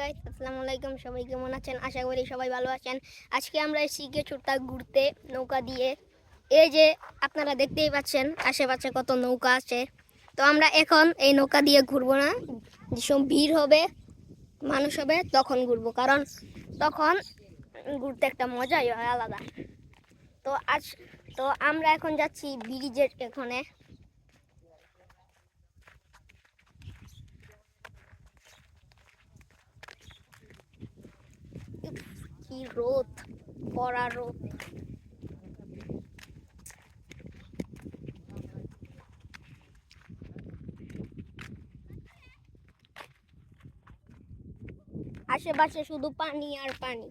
Guys, আসসালামু আলাইকুম। সবাই কেমন আছেন? আশা করি সবাই ভালো আছেন। আজকে আমরা এসেছি ছোট্ট ঘুরতে নৌকা দিয়ে। এই যে আপনারা দেখতেই পাচ্ছেন আশেপাশে কত নৌকা আছে। তো আমরা এখন এই নৌকা দিয়ে ঘুরবো না, যেসব ভিড় হবে মানুষ হবে তখন ঘুরবো, কারণ তখন ঘুরতে একটা মজাই হয় আলাদা। তো আমরা এখন যাচ্ছি ব্রিজের এখানে। কি রোদ, কড়া রোদ। আশেপাশে শুধু পানি আর পানি।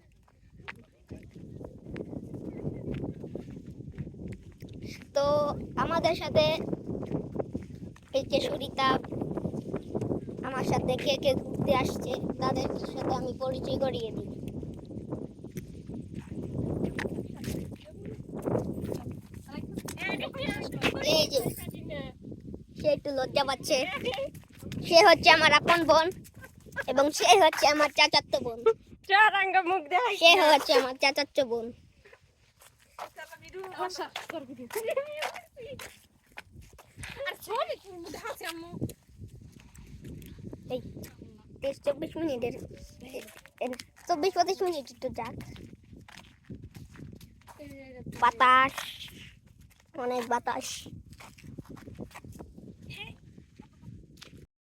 তো আমাদের সাথে এই যে সরিতা, আমার সাথে কে কে ঘুরতে আসছে তাদের সাথে আমি পরিচয় করিয়ে দিই। এই যে সে একটু লজ্জা পাচ্ছে, সে হচ্ছে আমার আপন বোন এবং সে হচ্ছে আমার চাচাতো বোন। সে হচ্ছে আমার চাচাতো বোন। এই 23-24 মিনিটের 24-25 মিনিট একটু যাক। বাতাস, অনেক বাতাস।